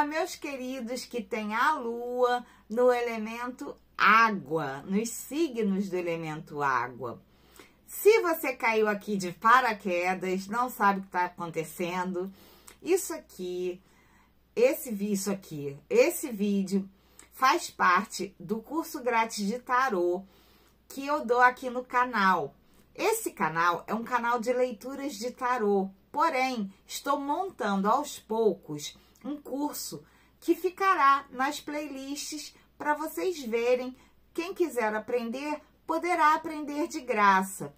meus queridos que têm a lua no elemento água, nos signos do elemento água. Se você caiu aqui de paraquedas, não sabe o que está acontecendo, esse vídeo faz parte do curso grátis de tarô que eu dou aqui no canal. Esse canal é um canal de leituras de tarô, porém, estou montando aos poucos um curso que ficará nas playlists para vocês verem. Quem quiser aprender, poderá aprender de graça.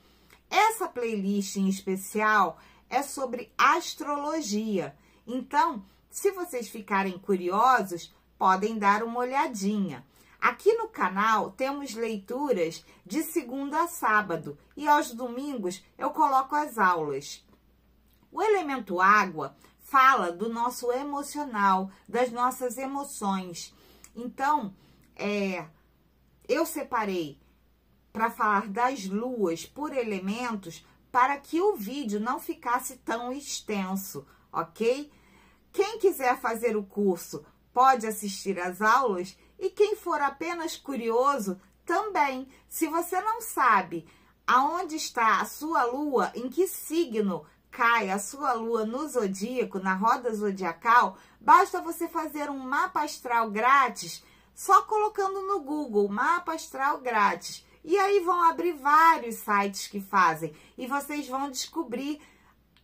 Essa playlist em especial é sobre astrologia. Então, se vocês ficarem curiosos, podem dar uma olhadinha. Aqui no canal temos leituras de segunda a sábado e aos domingos eu coloco as aulas. O elemento água fala do nosso emocional, das nossas emoções. Então, eu separei para falar das luas por elementos para que o vídeo não ficasse tão extenso, ok? Quem quiser fazer o curso pode assistir às aulas e quem for apenas curioso também. Se você não sabe aonde está a sua lua, em que signo cai a sua lua no zodíaco, na roda zodiacal, basta você fazer um mapa astral grátis, só colocando no Google, mapa astral grátis. E aí vão abrir vários sites que fazem e vocês vão descobrir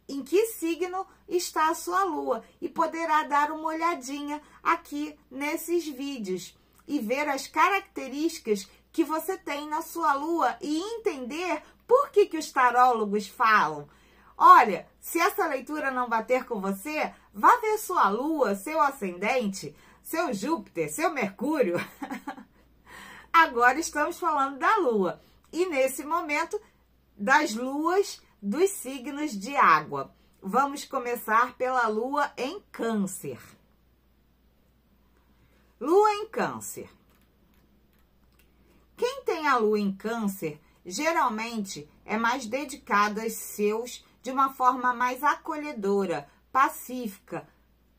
em que signo está a sua lua e poderá dar uma olhadinha aqui nesses vídeos e ver as características que você tem na sua lua e entender por que os tarólogos falam. Olha, se essa leitura não bater com você, vá ver sua lua, seu ascendente, seu Júpiter, seu Mercúrio. Agora estamos falando da lua e nesse momento das luas dos signos de água. Vamos começar pela lua em Câncer. Lua em Câncer. Quem tem a lua em Câncer geralmente é mais dedicado aos seus de uma forma mais acolhedora, pacífica,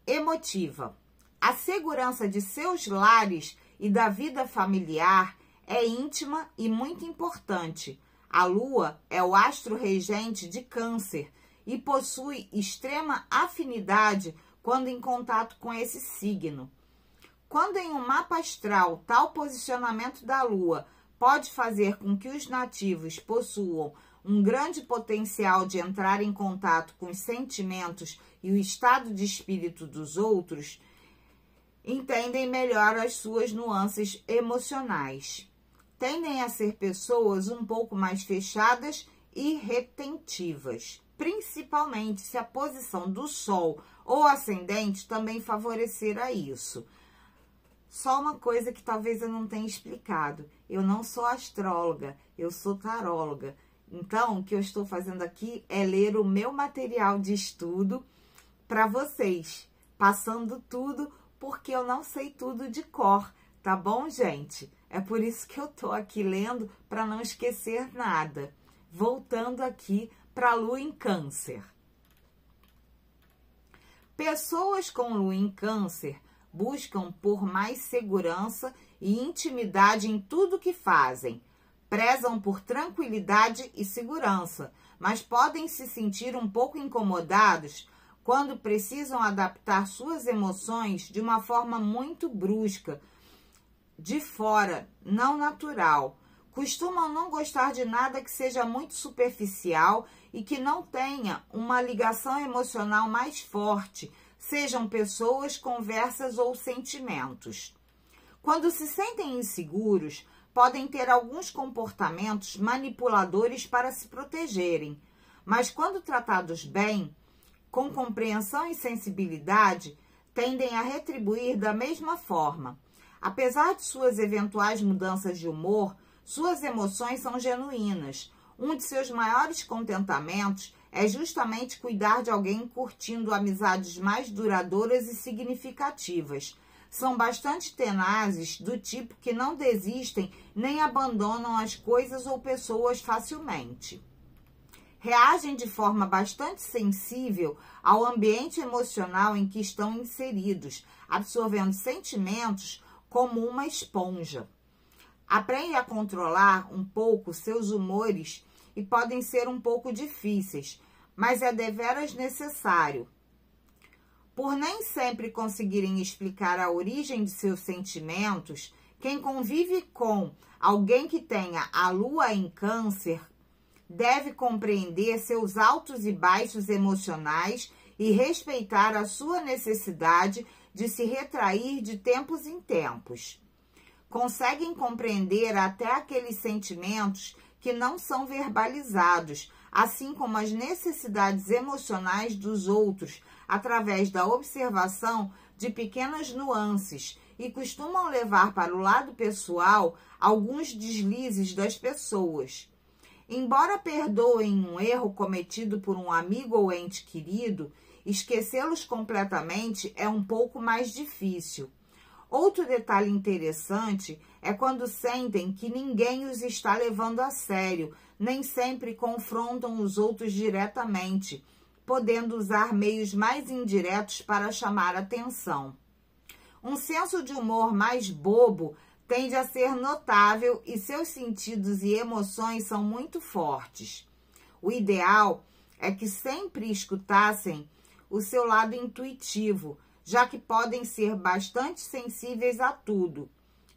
emotiva. A segurança de seus lares e da vida familiar é íntima e muito importante. A lua é o astro regente de Câncer e possui extrema afinidade quando em contato com esse signo. Quando em um mapa astral, tal posicionamento da lua pode fazer com que os nativos possuam um grande potencial de entrar em contato com os sentimentos e o estado de espírito dos outros, entendem melhor as suas nuances emocionais. Tendem a ser pessoas um pouco mais fechadas e retentivas, principalmente se a posição do Sol ou ascendente também favorecer a isso. Só uma coisa que talvez eu não tenha explicado. Eu não sou astróloga, eu sou taróloga. Então, o que eu estou fazendo aqui é ler o meu material de estudo para vocês, passando tudo, porque eu não sei tudo de cor, tá bom, gente? É por isso que eu tô aqui lendo, para não esquecer nada. Voltando aqui para a lua em Câncer. Pessoas com lua em Câncer buscam por mais segurança e intimidade em tudo que fazem. Prezam por tranquilidade e segurança, mas podem se sentir um pouco incomodados quando precisam adaptar suas emoções de uma forma muito brusca, de fora, não natural. Costumam não gostar de nada que seja muito superficial e que não tenha uma ligação emocional mais forte, sejam pessoas, conversas ou sentimentos. Quando se sentem inseguros, podem ter alguns comportamentos manipuladores para se protegerem, mas quando tratados bem, com compreensão e sensibilidade, tendem a retribuir da mesma forma. Apesar de suas eventuais mudanças de humor, suas emoções são genuínas. Um de seus maiores contentamentos é justamente cuidar de alguém curtindo amizades mais duradouras e significativas. São bastante tenazes, do tipo que não desistem nem abandonam as coisas ou pessoas facilmente. reagem de forma bastante sensível ao ambiente emocional em que estão inseridos, absorvendo sentimentos como uma esponja. Aprende a controlar um pouco seus humores e podem ser um pouco difíceis, mas é deveras necessário. Por nem sempre conseguirem explicar a origem de seus sentimentos, quem convive com alguém que tenha a lua em Câncer deve compreender seus altos e baixos emocionais e respeitar a sua necessidade de se retrair de tempos em tempos. Conseguem compreender até aqueles sentimentos que não são verbalizados, assim como as necessidades emocionais dos outros, através da observação de pequenas nuances, e costumam levar para o lado pessoal alguns deslizes das pessoas. Embora perdoem um erro cometido por um amigo ou ente querido, esquecê-los completamente é um pouco mais difícil. Outro detalhe interessante é quando sentem que ninguém os está levando a sério, nem sempre confrontam os outros diretamente, podendo usar meios mais indiretos para chamar atenção. Um senso de humor mais bobo tende a ser notável e seus sentidos e emoções são muito fortes. O ideal é que sempre escutassem o seu lado intuitivo, já que podem ser bastante sensíveis a tudo.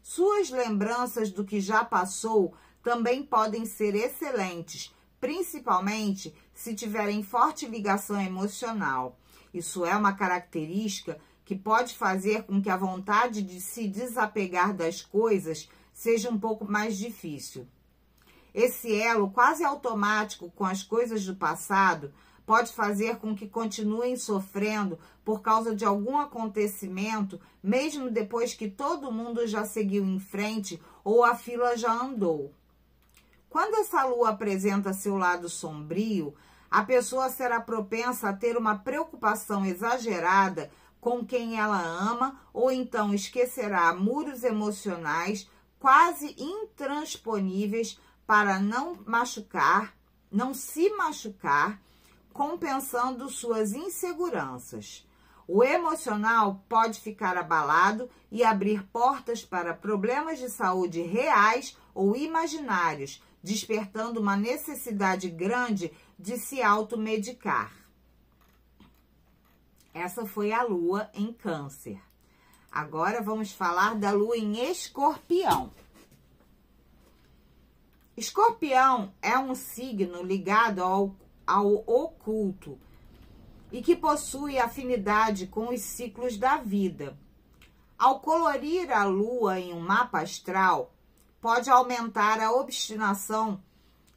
Suas lembranças do que já passou também podem ser excelentes, principalmente se tiverem forte ligação emocional. Isso é uma característica que pode fazer com que a vontade de se desapegar das coisas seja um pouco mais difícil. Esse elo quase automático com as coisas do passado pode fazer com que continuem sofrendo por causa de algum acontecimento, mesmo depois que todo mundo já seguiu em frente ou a fila já andou. Quando essa lua apresenta seu lado sombrio, a pessoa será propensa a ter uma preocupação exagerada com quem ela ama, ou então esquecerá muros emocionais quase intransponíveis para não se machucar, compensando suas inseguranças. O emocional pode ficar abalado e abrir portas para problemas de saúde reais ou imaginários, despertando uma necessidade grande de se automedicar. Essa foi a lua em Câncer. Agora vamos falar da lua em Escorpião. Escorpião é um signo ligado ao oculto e que possui afinidade com os ciclos da vida. Ao colorir a lua em um mapa astral, pode aumentar a obstinação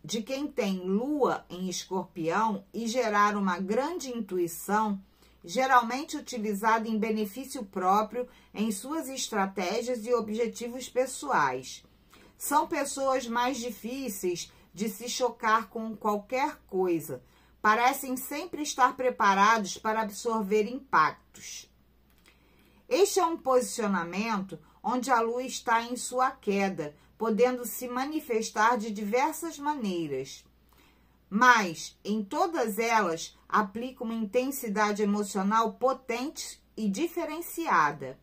de quem tem lua em Escorpião e gerar uma grande intuição, geralmente utilizada em benefício próprio em suas estratégias e objetivos pessoais. São pessoas mais difíceis de se chocar com qualquer coisa. Parecem sempre estar preparados para absorver impactos. Este é um posicionamento onde a lua está em sua queda, podendo se manifestar de diversas maneiras. Mas, em todas elas, aplica uma intensidade emocional potente e diferenciada.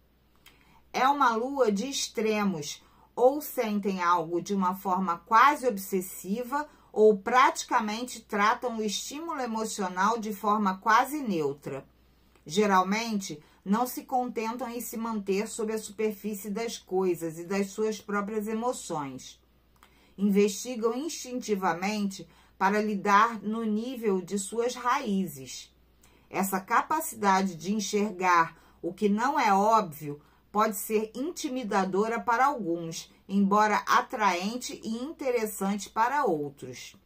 É uma lua de extremos, ou sentem algo de uma forma quase obsessiva, ou praticamente tratam o estímulo emocional de forma quase neutra. Geralmente, não se contentam em se manter sob a superfície das coisas e das suas próprias emoções. Investigam instintivamente para lidar no nível de suas raízes. Essa capacidade de enxergar o que não é óbvio pode ser intimidadora para alguns, embora atraente e interessante para outros.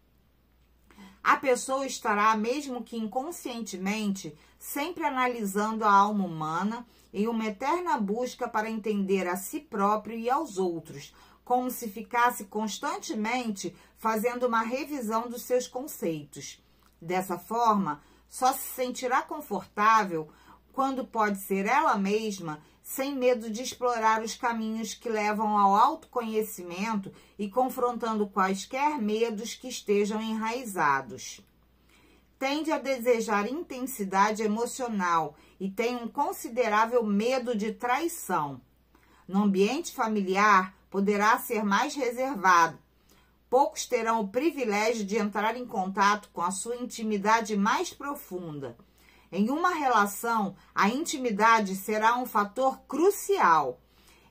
A pessoa estará, mesmo que inconscientemente, sempre analisando a alma humana em uma eterna busca para entender a si próprio e aos outros, como se ficasse constantemente fazendo uma revisão dos seus conceitos. Dessa forma, só se sentirá confortável quando pode ser ela mesma, sem medo de explorar os caminhos que levam ao autoconhecimento e confrontando quaisquer medos que estejam enraizados. tende a desejar intensidade emocional e tem um considerável medo de traição. No ambiente familiar, poderá ser mais reservado. Poucos terão o privilégio de entrar em contato com a sua intimidade mais profunda. Em uma relação, a intimidade será um fator crucial.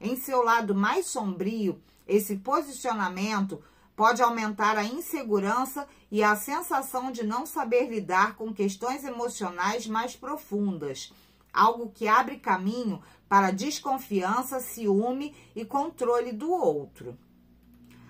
Em seu lado mais sombrio, esse posicionamento pode aumentar a insegurança e a sensação de não saber lidar com questões emocionais mais profundas, algo que abre caminho para desconfiança, ciúme e controle do outro.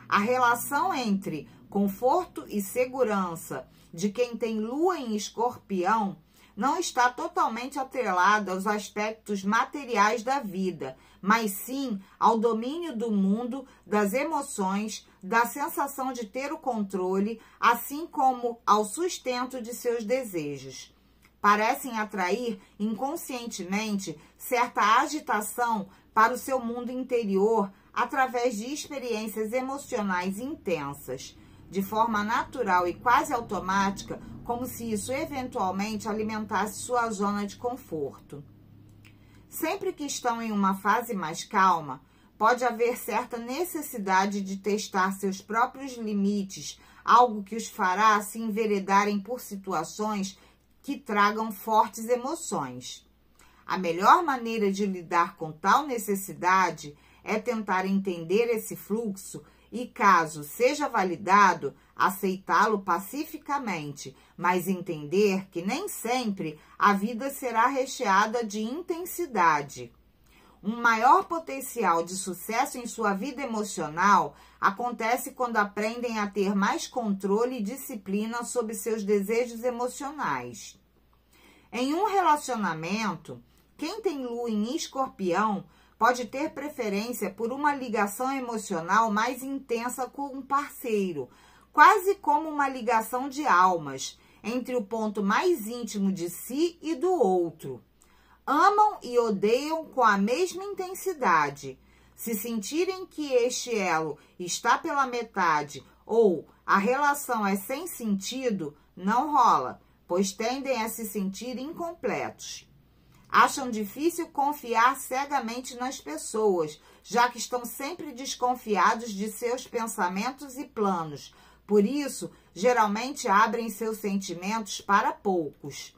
A relação entre conforto e segurança de quem tem lua em Escorpião não está totalmente atrelada aos aspectos materiais da vida, mas sim ao domínio do mundo, das emoções, da sensação de ter o controle, assim como ao sustento de seus desejos. Parecem atrair inconscientemente certa agitação para o seu mundo interior através de experiências emocionais intensas, de forma natural e quase automática, como se isso eventualmente alimentasse sua zona de conforto. Sempre que estão em uma fase mais calma, pode haver certa necessidade de testar seus próprios limites, algo que os fará se enveredarem por situações que tragam fortes emoções. A melhor maneira de lidar com tal necessidade é tentar entender esse fluxo e, caso seja validado, aceitá-lo pacificamente, mas entender que nem sempre a vida será recheada de intensidade. Um maior potencial de sucesso em sua vida emocional acontece quando aprendem a ter mais controle e disciplina sobre seus desejos emocionais. Em um relacionamento, quem tem lua em Escorpião pode ter preferência por uma ligação emocional mais intensa com um parceiro, quase como uma ligação de almas, entre o ponto mais íntimo de si e do outro. Amam e odeiam com a mesma intensidade. Se sentirem que este elo está pela metade ou a relação é sem sentido, não rola, pois tendem a se sentir incompletos. Acham difícil confiar cegamente nas pessoas, já que estão sempre desconfiados de seus pensamentos e planos. Por isso, geralmente abrem seus sentimentos para poucos.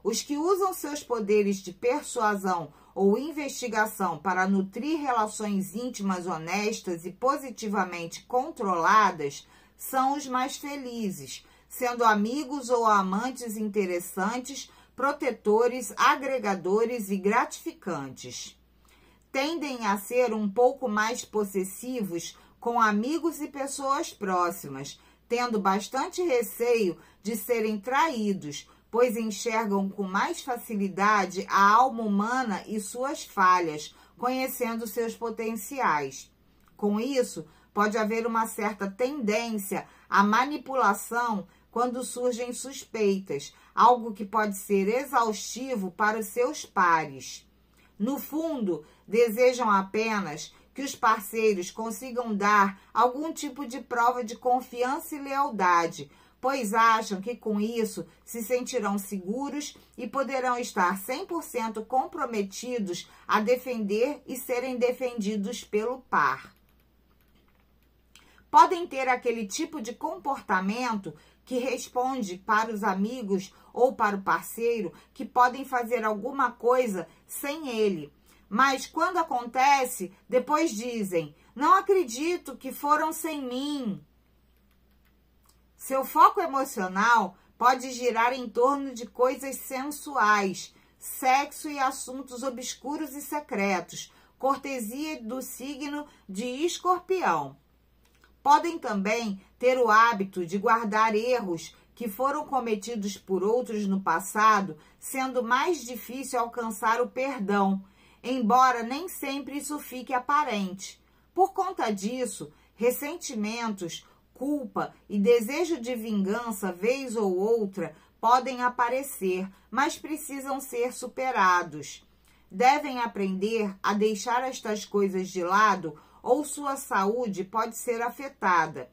Os que usam seus poderes de persuasão ou investigação para nutrir relações íntimas honestas e positivamente controladas são os mais felizes, sendo amigos ou amantes interessantes, protetores, agregadores e gratificantes. Tendem a ser um pouco mais possessivos com amigos e pessoas próximas, tendo bastante receio de serem traídos, pois enxergam com mais facilidade a alma humana e suas falhas, conhecendo seus potenciais. Com isso, pode haver uma certa tendência à manipulação quando surgem suspeitas, algo que pode ser exaustivo para os seus pares. No fundo, desejam apenas que os parceiros consigam dar algum tipo de prova de confiança e lealdade, pois acham que com isso se sentirão seguros e poderão estar 100% comprometidos a defender e serem defendidos pelo par. Podem ter aquele tipo de comportamento que responde para os amigos ou para o parceiro que podem fazer alguma coisa sem ele. Mas quando acontece, depois dizem: não acredito que foram sem mim. Seu foco emocional pode girar em torno de coisas sensuais, sexo e assuntos obscuros e secretos, cortesia do signo de Escorpião. Podem também ter o hábito de guardar erros que foram cometidos por outros no passado, sendo mais difícil alcançar o perdão, embora nem sempre isso fique aparente. Por conta disso, ressentimentos, culpa e desejo de vingança, vez ou outra, podem aparecer, mas precisam ser superados. Devem aprender a deixar estas coisas de lado ou sua saúde pode ser afetada.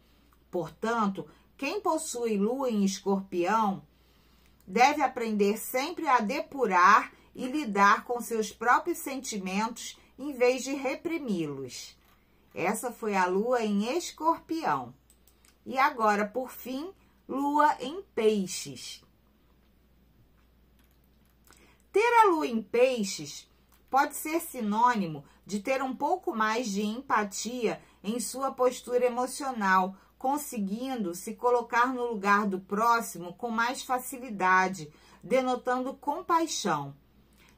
Portanto, quem possui lua em Escorpião deve aprender sempre a depurar e lidar com seus próprios sentimentos em vez de reprimi-los. Essa foi a Lua em Escorpião. E agora, por fim, Lua em Peixes. Ter a Lua em Peixes pode ser sinônimo de ter um pouco mais de empatia em sua postura emocional, conseguindo se colocar no lugar do próximo com mais facilidade, denotando compaixão.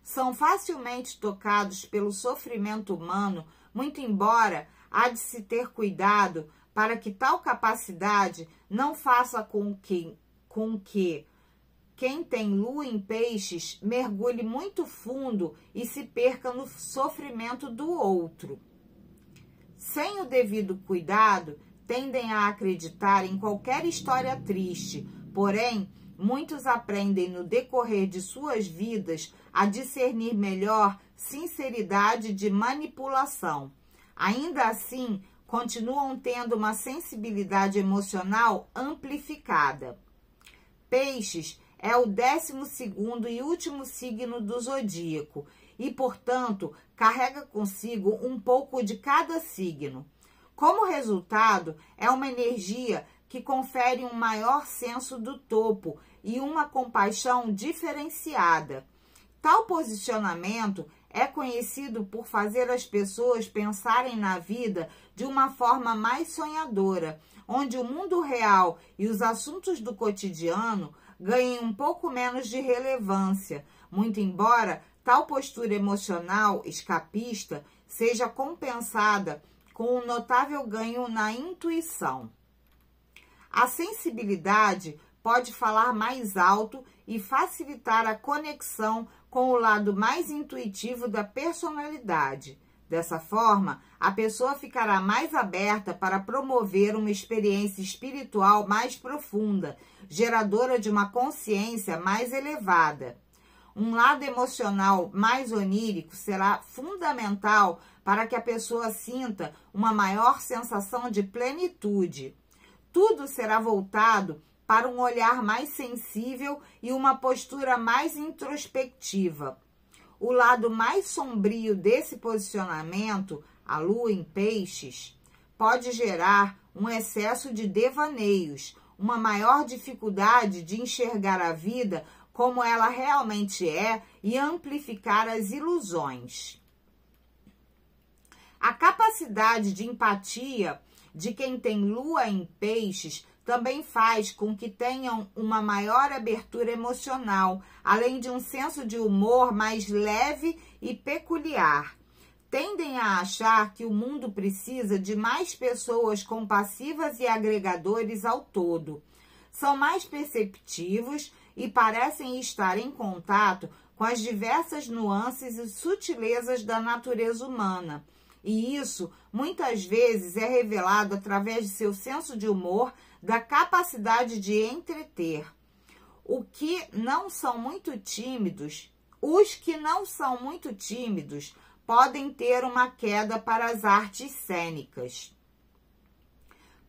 São facilmente tocados pelo sofrimento humano, muito embora há de se ter cuidado para que tal capacidade não faça com que quem tem Lua em Peixes mergulhe muito fundo e se perca no sofrimento do outro. Sem o devido cuidado, tendem a acreditar em qualquer história triste, porém, muitos aprendem no decorrer de suas vidas a discernir melhor sinceridade de manipulação. Ainda assim, continuam tendo uma sensibilidade emocional amplificada. Peixes é o 12º e último signo do zodíaco e, portanto, carrega consigo um pouco de cada signo. Como resultado, é uma energia que confere um maior senso do topo e uma compaixão diferenciada. Tal posicionamento é conhecido por fazer as pessoas pensarem na vida de uma forma mais sonhadora, onde o mundo real e os assuntos do cotidiano ganhem um pouco menos de relevância, muito embora tal postura emocional escapista seja compensada com um notável ganho na intuição. A sensibilidade pode falar mais alto e facilitar a conexão com o lado mais intuitivo da personalidade. Dessa forma, a pessoa ficará mais aberta para promover uma experiência espiritual mais profunda, geradora de uma consciência mais elevada. Um lado emocional mais onírico será fundamental para que a pessoa sinta uma maior sensação de plenitude. Tudo será voltado para um olhar mais sensível e uma postura mais introspectiva. O lado mais sombrio desse posicionamento, a Lua em Peixes, pode gerar um excesso de devaneios, uma maior dificuldade de enxergar a vida como ela realmente é e amplificar as ilusões. A capacidade de empatia de quem tem Lua em Peixes também faz com que tenham uma maior abertura emocional, além de um senso de humor mais leve e peculiar. Tendem a achar que o mundo precisa de mais pessoas compassivas e agregadores ao todo. São mais perceptivos e parecem estar em contato com as diversas nuances e sutilezas da natureza humana. E isso, muitas vezes, é revelado através de seu senso de humor, da capacidade de entreter. Os que não são muito tímidos podem ter uma queda para as artes cênicas.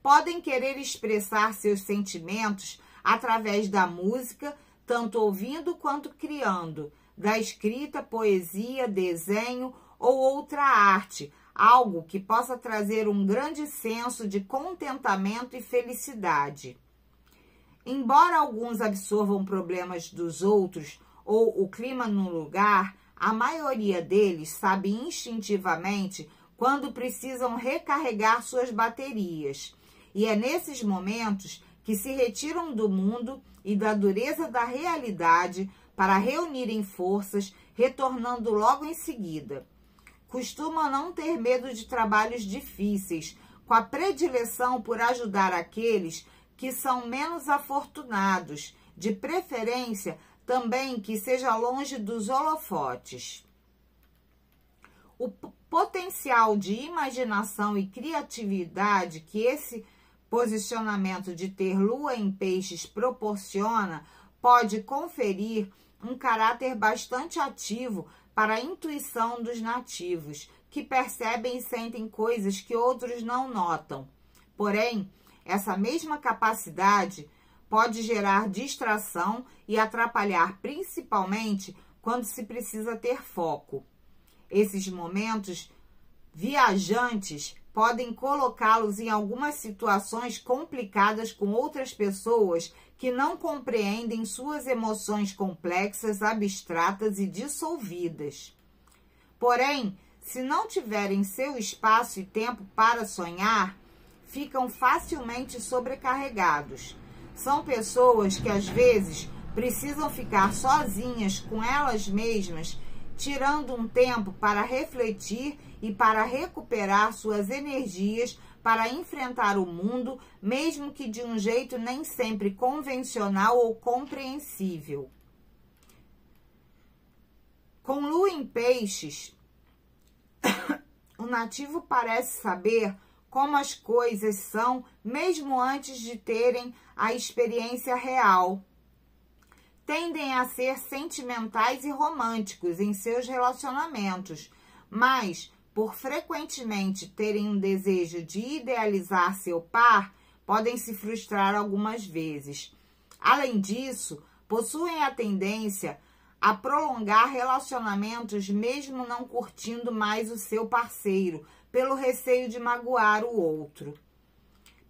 Podem querer expressar seus sentimentos através da música, tanto ouvindo quanto criando, da escrita, poesia, desenho ou outra arte, algo que possa trazer um grande senso de contentamento e felicidade. Embora alguns absorvam problemas dos outros ou o clima no lugar, a maioria deles sabe instintivamente quando precisam recarregar suas baterias. E é nesses momentos que se retiram do mundo e da dureza da realidade para reunirem forças, retornando logo em seguida. Costumam não ter medo de trabalhos difíceis, com a predileção por ajudar aqueles que são menos afortunados, de preferência também que seja longe dos holofotes. O potencial de imaginação e criatividade que esse posicionamento de ter Lua em Peixes proporciona pode conferir um caráter bastante ativo para a intuição dos nativos, que percebem e sentem coisas que outros não notam. Porém, essa mesma capacidade pode gerar distração e atrapalhar, principalmente quando se precisa ter foco. Esses momentos viajantes podem colocá-los em algumas situações complicadas com outras pessoas que não compreendem suas emoções complexas, abstratas e dissolvidas. Porém, se não tiverem seu espaço e tempo para sonhar, ficam facilmente sobrecarregados. São pessoas que às vezes precisam ficar sozinhas com elas mesmas, tirando um tempo para refletir e para recuperar suas energias para enfrentar o mundo, mesmo que de um jeito nem sempre convencional ou compreensível. Com lua em peixes, o nativo parece saber como as coisas são, mesmo antes de terem a experiência real. Tendem a ser sentimentais e românticos em seus relacionamentos, mas, por frequentemente terem um desejo de idealizar seu par, podem se frustrar algumas vezes. Além disso, possuem a tendência a prolongar relacionamentos mesmo não curtindo mais o seu parceiro, pelo receio de magoar o outro.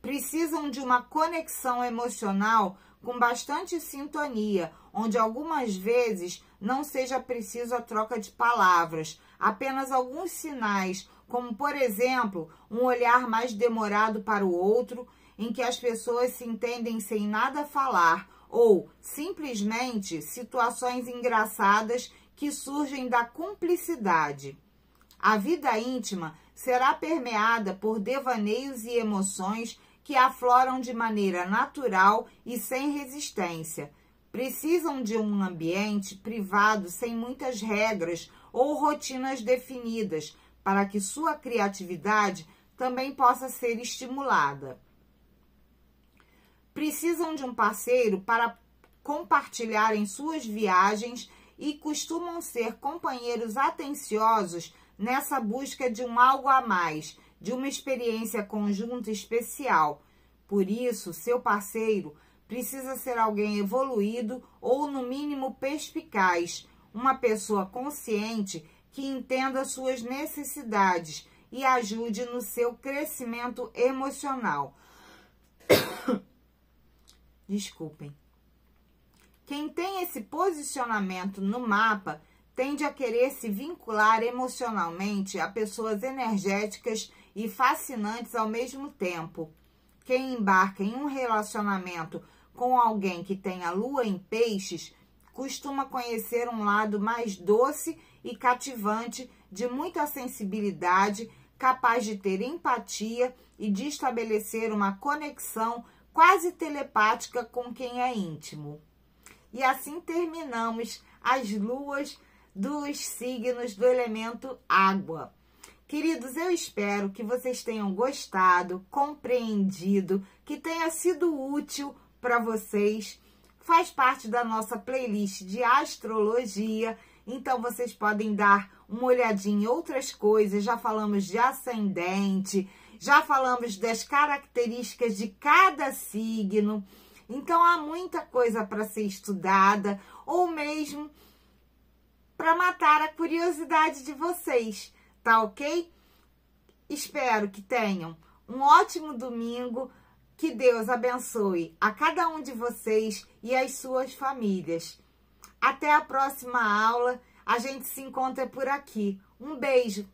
Precisam de uma conexão emocional com bastante sintonia, onde algumas vezes não seja preciso a troca de palavras, apenas alguns sinais, como, por exemplo, um olhar mais demorado para o outro, em que as pessoas se entendem sem nada falar, ou, simplesmente, situações engraçadas que surgem da cumplicidade. A vida íntima será permeada por devaneios e emoções que afloram de maneira natural e sem resistência. Precisam de um ambiente privado sem muitas regras ou rotinas definidas, para que sua criatividade também possa ser estimulada. Precisam de um parceiro para compartilharem suas viagens e costumam ser companheiros atenciosos nessa busca de um algo a mais, de uma experiência conjunta especial. Por isso, seu parceiro precisa ser alguém evoluído ou, no mínimo, perspicaz, uma pessoa consciente que entenda suas necessidades e ajude no seu crescimento emocional. Desculpem. Quem tem esse posicionamento no mapa tende a querer se vincular emocionalmente a pessoas energéticas e fascinantes ao mesmo tempo. Quem embarca em um relacionamento com alguém que tem a lua em peixes costuma conhecer um lado mais doce e cativante, de muita sensibilidade, capaz de ter empatia e de estabelecer uma conexão quase telepática com quem é íntimo. E assim terminamos as luas dos signos do elemento água. Queridos, eu espero que vocês tenham gostado, compreendido, que tenha sido útil para vocês. Faz parte da nossa playlist de astrologia, então vocês podem dar uma olhadinha em outras coisas. Já falamos de ascendente, já falamos das características de cada signo. Então há muita coisa para ser estudada, ou mesmo para matar a curiosidade de vocês, tá ok? Espero que tenham um ótimo domingo, que Deus abençoe a cada um de vocês e as suas famílias. Até a próxima aula, a gente se encontra por aqui. Um beijo!